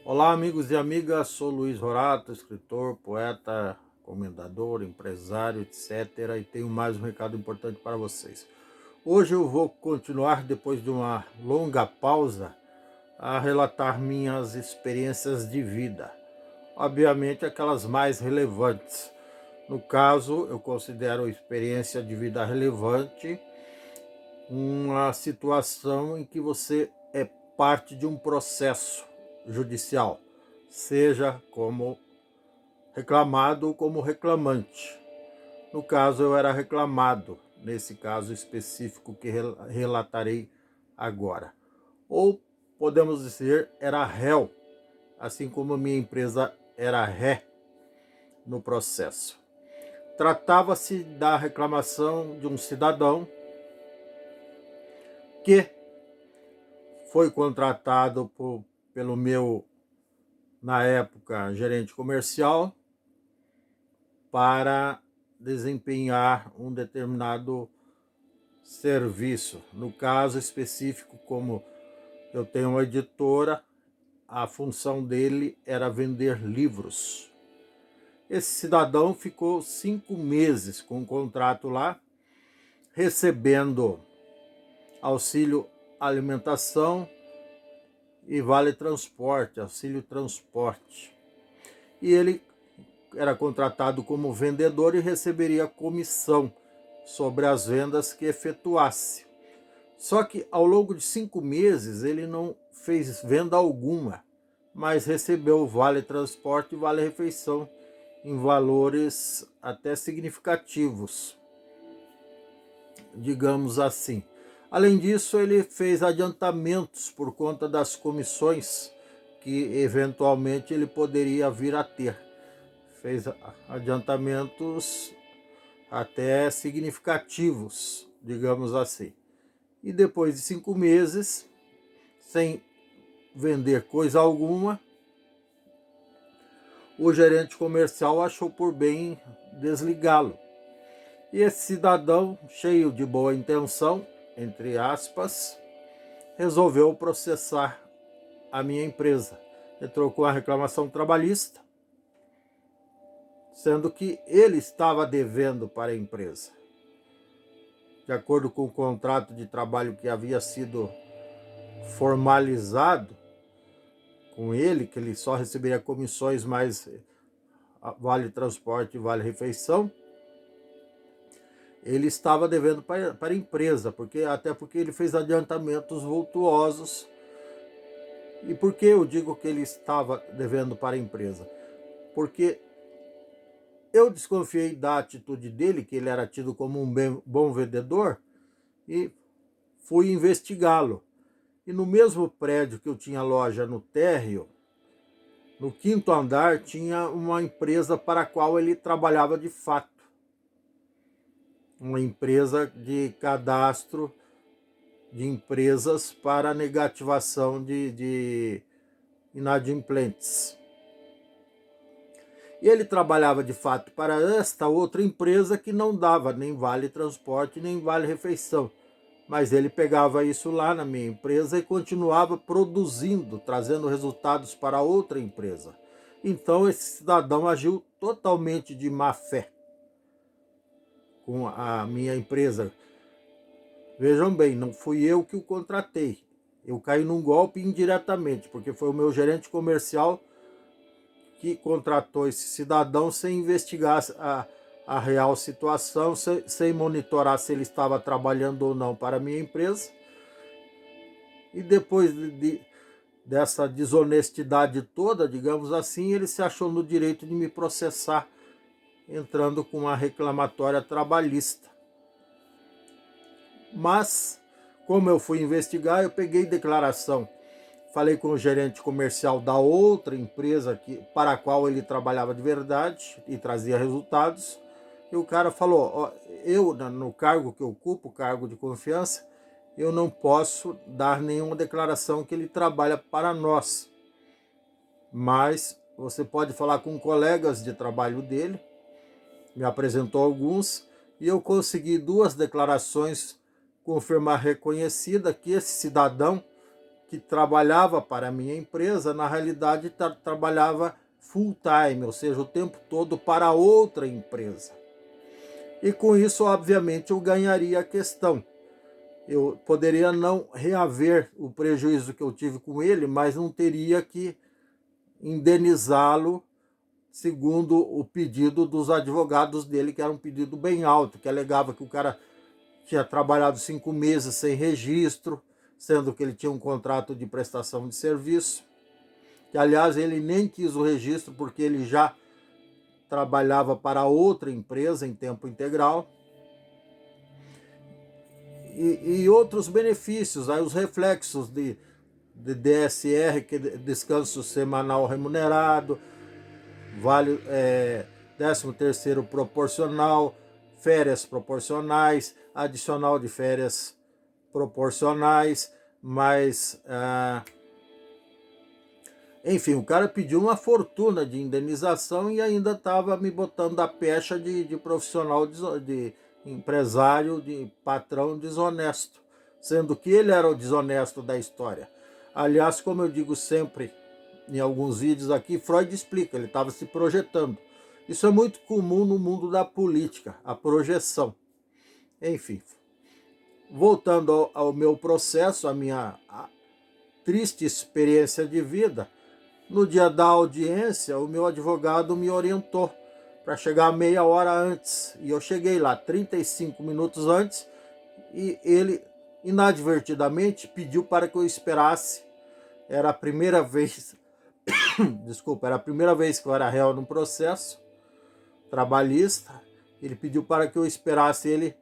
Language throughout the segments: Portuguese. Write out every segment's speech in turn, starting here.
Olá, amigos e amigas. Sou Luiz Rorato, escritor, poeta, comendador, empresário, etc. E tenho mais um recado importante para vocês. Hoje eu vou continuar, depois de uma longa pausa, a relatar minhas experiências de vida. Obviamente, aquelas mais relevantes. No caso, eu considero a experiência de vida relevante uma situação em que você é parte de um processo judicial, seja como reclamado ou como reclamante. No caso, eu era reclamado, nesse caso específico que relatarei agora. Ou podemos dizer, era réu, assim como minha empresa era ré no processo. Tratava-se da reclamação de um cidadão que foi contratado pelo meu, na época, gerente comercial para desempenhar um determinado serviço. No caso específico, como eu tenho uma editora, a função dele era vender livros. Esse cidadão ficou 5 meses com o contrato lá, recebendo auxílio alimentação e vale transporte, auxílio transporte. E ele era contratado como vendedor e receberia comissão sobre as vendas que efetuasse. Só que ao longo de 5 meses ele não fez venda alguma, mas recebeu vale transporte e vale refeição em valores até significativos, digamos assim. Além disso, ele fez adiantamentos por conta das comissões que eventualmente ele poderia vir a ter. Fez adiantamentos até significativos, digamos assim. E depois de 5 meses, sem vender coisa alguma, o gerente comercial achou por bem desligá-lo. E esse cidadão, cheio de boa intenção, entre aspas, resolveu processar a minha empresa. Entrou com a reclamação trabalhista, sendo que ele estava devendo para a empresa. De acordo com o contrato de trabalho que havia sido formalizado com ele, que ele só receberia comissões mais vale transporte e vale refeição, ele estava devendo para a empresa, até porque ele fez adiantamentos vultuosos. E por que eu digo que ele estava devendo para a empresa? Porque eu desconfiei da atitude dele, que ele era tido como um bom vendedor, e fui investigá-lo. E no mesmo prédio que eu tinha loja no térreo, no 5º andar, tinha uma empresa para a qual ele trabalhava de fato. Uma empresa de cadastro de empresas para negativação de inadimplentes. E ele trabalhava de fato para esta outra empresa que não dava nem vale transporte, nem vale refeição. Mas ele pegava isso lá na minha empresa e continuava produzindo, trazendo resultados para outra empresa. Então esse cidadão agiu totalmente de má fé com a minha empresa. Vejam bem, não fui eu que o contratei. Eu caí num golpe indiretamente, porque foi o meu gerente comercial que contratou esse cidadão sem investigar a real situação, sem monitorar se ele estava trabalhando ou não para a minha empresa. E depois dessa desonestidade toda, digamos assim, ele se achou no direito de me processar, entrando com uma reclamatória trabalhista. Mas, como eu fui investigar, eu peguei declaração. Falei com o gerente comercial da outra empresa para a qual ele trabalhava de verdade e trazia resultados. E o cara falou, ó, eu, no cargo que eu ocupo, cargo de confiança, eu não posso dar nenhuma declaração que ele trabalha para nós. Mas você pode falar com colegas de trabalho dele. Me apresentou alguns e eu consegui 2 declarações confirmar reconhecida que esse cidadão que trabalhava para a minha empresa, na realidade trabalhava full time, ou seja, o tempo todo para outra empresa. E com isso, obviamente, eu ganharia a questão. Eu poderia não reaver o prejuízo que eu tive com ele, mas não teria que indenizá-lo segundo o pedido dos advogados dele, que era um pedido bem alto, que alegava que o cara tinha trabalhado 5 meses sem registro, sendo que ele tinha um contrato de prestação de serviço, que aliás ele nem quis o registro porque ele já trabalhava para outra empresa em tempo integral, e outros benefícios, aí os reflexos de DSR, que é descanso semanal remunerado, vale 13º proporcional, férias proporcionais, adicional de férias proporcionais, mas enfim, o cara pediu uma fortuna de indenização e ainda estava me botando a pecha de profissional, de empresário, de patrão desonesto, sendo que ele era o desonesto da história. Aliás, como eu digo sempre em alguns vídeos aqui, Freud explica, ele estava se projetando. Isso é muito comum no mundo da política, a projeção. Enfim, voltando ao meu processo, a minha triste experiência de vida, no dia da audiência, o meu advogado me orientou para chegar meia hora antes. E eu cheguei lá 35 minutos antes e ele, inadvertidamente, pediu para que eu esperasse. Era a primeira vez, desculpa, era a primeira vez que eu era réu num processo trabalhista. Ele pediu para que eu esperasse ele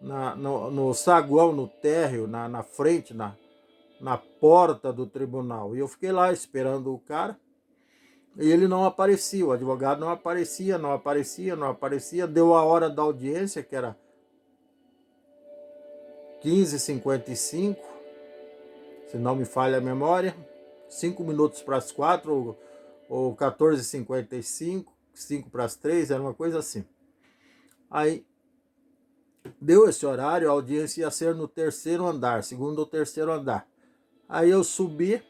no saguão, no térreo, na frente, na porta do tribunal. E eu fiquei lá esperando o cara. E ele não aparecia, o advogado não aparecia. Deu a hora da audiência, que era 15h55, se não me falha a memória, 5 minutos para as 4 ou 14h55, 5 para as 3, era uma coisa assim. Aí deu esse horário, a audiência ia ser no terceiro andar, segundo ou terceiro andar. Aí eu subi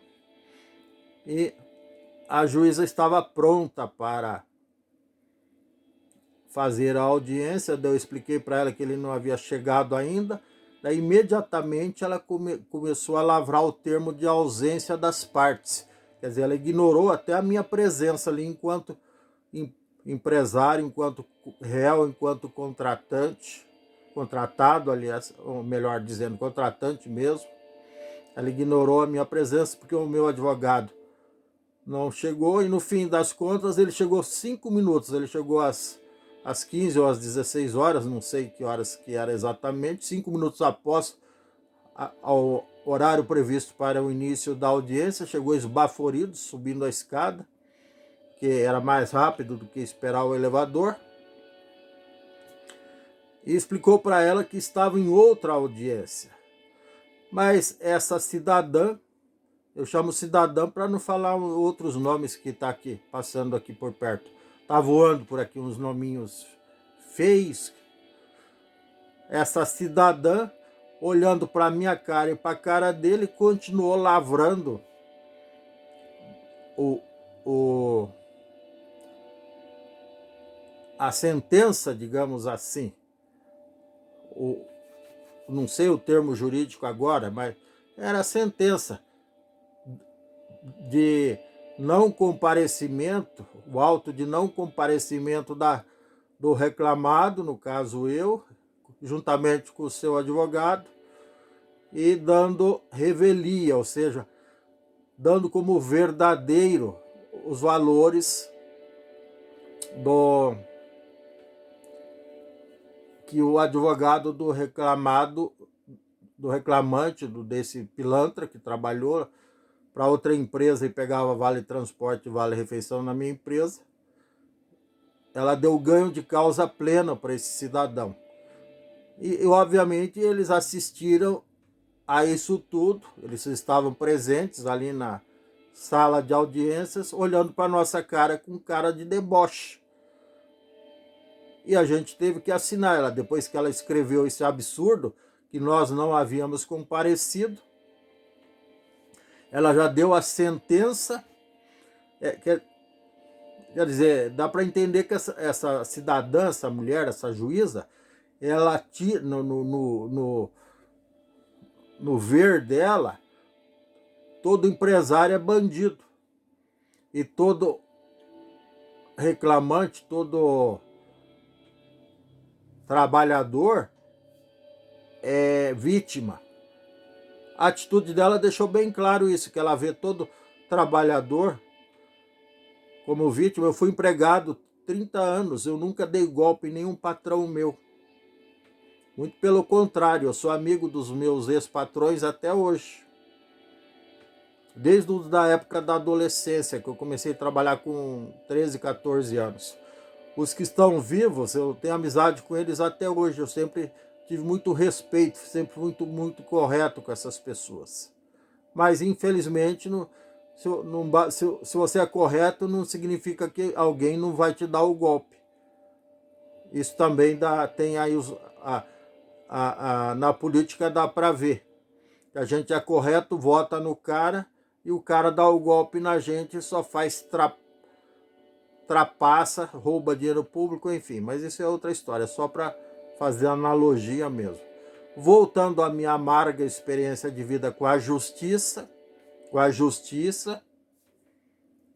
e a juíza estava pronta para fazer a audiência. Eu expliquei para ela que ele não havia chegado ainda. Daí imediatamente ela começou a lavrar o termo de ausência das partes. Quer dizer, ela ignorou até a minha presença ali enquanto empresário, enquanto réu, enquanto contratado, aliás, ou melhor dizendo, contratante mesmo. Ela ignorou a minha presença porque o meu advogado não chegou, e no fim das contas ele chegou 5 minutos, ele chegou às 15 ou às 16 horas, não sei que horas que era exatamente, 5 minutos após ao horário previsto para o início da audiência. Chegou esbaforido, subindo a escada, que era mais rápido do que esperar o elevador, e explicou para ela que estava em outra audiência. Mas essa cidadã, eu chamo cidadã para não falar outros nomes que está aqui, passando aqui por perto. Está voando por aqui uns nominhos feios. Essa cidadã, olhando para a minha cara e para a cara dele, continuou lavrando a sentença, digamos assim. Não sei o termo jurídico agora, mas era a sentença de não comparecimento, o auto de não comparecimento do reclamado, no caso eu, juntamente com o seu advogado, e dando revelia, ou seja, dando como verdadeiro os valores que o advogado do reclamante, desse pilantra que trabalhou para outra empresa e pegava vale transporte e vale refeição na minha empresa, ela deu ganho de causa plena para esse cidadão. E obviamente eles assistiram a isso tudo, eles estavam presentes ali na sala de audiências, olhando para nossa cara com cara de deboche. E a gente teve que assinar ela, depois que ela escreveu esse absurdo, que nós não havíamos comparecido. ela já deu a sentença, quer dizer, dá para entender que essa cidadã, essa mulher, essa juíza, ela no ver dela, todo empresário é bandido. E todo reclamante, todo trabalhador é vítima. A atitude dela deixou bem claro isso, que ela vê todo trabalhador como vítima. Eu fui empregado 30 anos, eu nunca dei golpe em nenhum patrão meu. Muito pelo contrário, eu sou amigo dos meus ex-patrões até hoje. Desde a época da adolescência, que eu comecei a trabalhar com 13, 14 anos. Os que estão vivos, eu tenho amizade com eles até hoje. Eu sempre tive muito respeito, sempre muito correto com essas pessoas. Mas, infelizmente, se você é correto, não significa que alguém não vai te dar o golpe. Isso também tem aí na política dá para ver. Que a gente é correto, vota no cara e o cara dá o golpe na gente e só faz trapaça, rouba dinheiro público, enfim. Mas isso é outra história, só para fazer analogia mesmo. Voltando à minha amarga experiência de vida com a justiça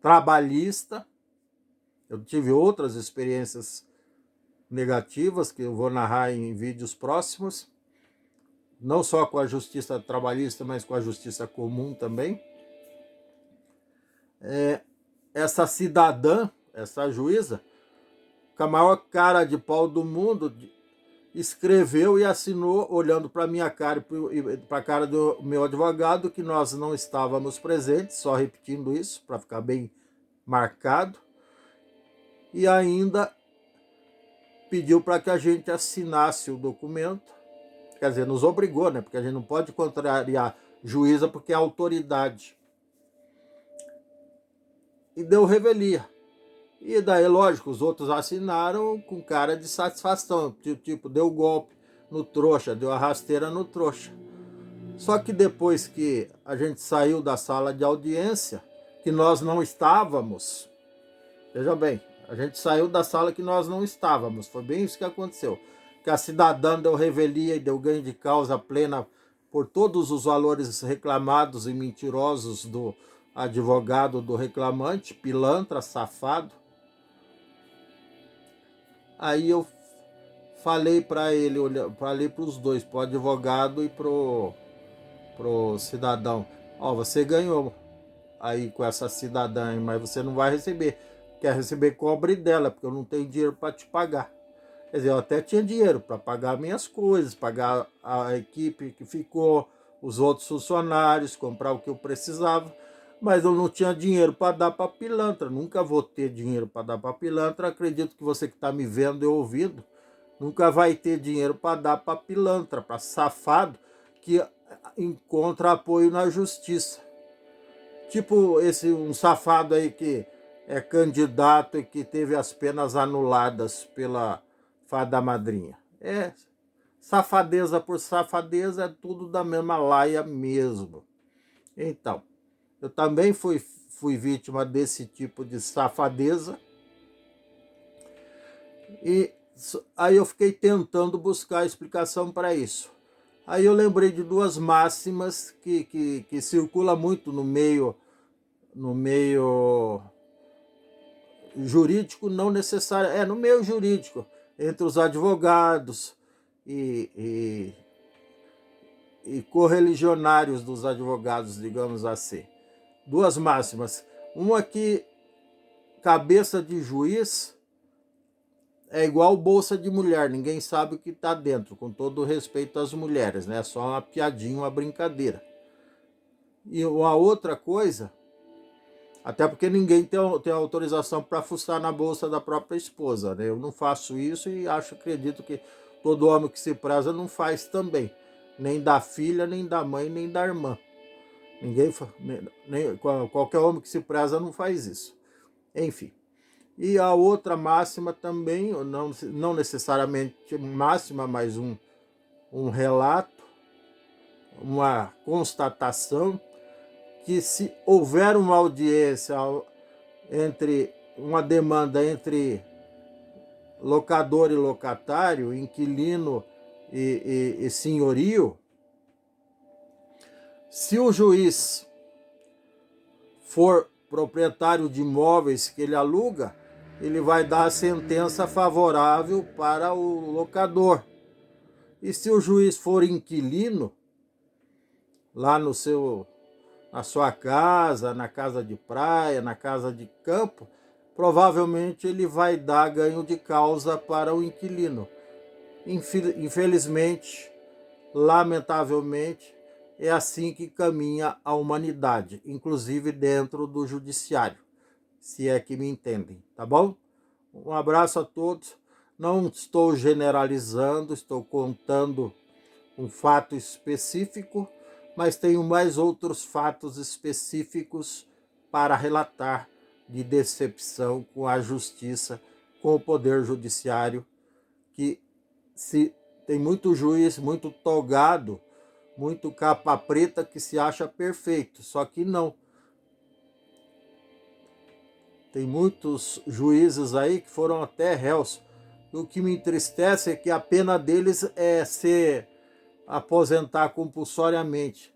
trabalhista, eu tive outras experiências negativas que eu vou narrar em vídeos próximos, não só com a justiça trabalhista, mas com a justiça comum também. Essa cidadã, essa juíza, com a maior cara de pau do mundo, escreveu e assinou, olhando para a minha cara e para a cara do meu advogado, que nós não estávamos presentes, só repetindo isso, para ficar bem marcado, e ainda pediu para que a gente assinasse o documento, quer dizer, nos obrigou, né? Porque a gente não pode contrariar juíza porque é autoridade. E deu revelia. E daí, lógico, os outros assinaram com cara de satisfação, tipo, deu golpe no trouxa, deu a rasteira no trouxa. Só que depois que a gente saiu da sala de audiência, que nós não estávamos, veja bem, a gente saiu da sala que nós não estávamos, foi bem isso que aconteceu. Que a cidadã deu revelia e deu ganho de causa plena por todos os valores reclamados e mentirosos do advogado do reclamante, pilantra, safado. Aí eu falei para ele, falei para os dois, para o advogado e pro cidadão, ó, você ganhou aí com essa cidadã, mas você não vai receber. Quer receber, cobre dela, porque eu não tenho dinheiro para te pagar. Quer dizer, eu até tinha dinheiro para pagar minhas coisas, pagar a equipe que ficou, os outros funcionários, comprar o que eu precisava, mas eu não tinha dinheiro para dar para pilantra. Nunca vou ter dinheiro para dar para pilantra. Acredito que você que está me vendo e ouvindo nunca vai ter dinheiro para dar para pilantra, para safado que encontra apoio na justiça. Tipo um safado aí que é candidato e que teve as penas anuladas pela fada madrinha. Safadeza por safadeza, é tudo da mesma laia mesmo. Então, eu também fui vítima desse tipo de safadeza. E aí eu fiquei tentando buscar explicação para isso. Aí eu lembrei de duas máximas que circulam muito no meio jurídico, não necessário, no meio jurídico, entre os advogados e correligionários dos advogados, digamos assim. Duas máximas. Uma que cabeça de juiz é igual bolsa de mulher, ninguém sabe o que está dentro, com todo o respeito às mulheres, né? É só uma piadinha, uma brincadeira. E uma outra coisa, até porque ninguém tem autorização para fuçar na bolsa da própria esposa, né? Eu não faço isso e acredito que todo homem que se preza não faz também. Nem da filha, nem da mãe, nem da irmã. Qualquer homem que se preza não faz isso. Enfim. E a outra máxima também, não necessariamente máxima, mas um relato, uma constatação, que se houver uma audiência entre uma demanda entre locador e locatário, inquilino e senhorio, se o juiz for proprietário de imóveis que ele aluga, ele vai dar a sentença favorável para o locador. E se o juiz for inquilino, lá na sua casa, na casa de praia, na casa de campo, provavelmente ele vai dar ganho de causa para o inquilino. Infelizmente, lamentavelmente, é assim que caminha a humanidade, inclusive dentro do judiciário, se é que me entendem, tá bom? Um abraço a todos. Não estou generalizando, estou contando um fato específico, mas tenho mais outros fatos específicos para relatar de decepção com a justiça, com o poder judiciário, que tem muito juiz, muito togado, muito capa preta que se acha perfeito, só que não. Tem muitos juízes aí que foram até réus. E o que me entristece é que a pena deles é se aposentar compulsoriamente.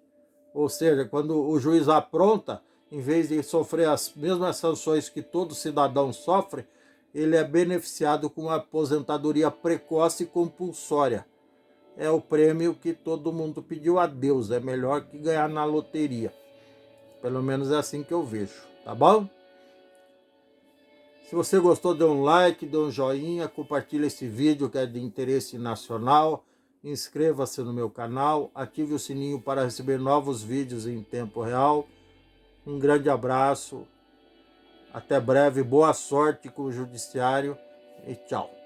Ou seja, quando o juiz apronta, em vez de sofrer as mesmas sanções que todo cidadão sofre, ele é beneficiado com uma aposentadoria precoce e compulsória. É o prêmio que todo mundo pediu a Deus. É melhor que ganhar na loteria. Pelo menos é assim que eu vejo, tá bom? Se você gostou, dê um like, dê um joinha, compartilhe esse vídeo que é de interesse nacional, inscreva-se no meu canal, ative o sininho para receber novos vídeos em tempo real. Um grande abraço, até breve, boa sorte com o judiciário e tchau.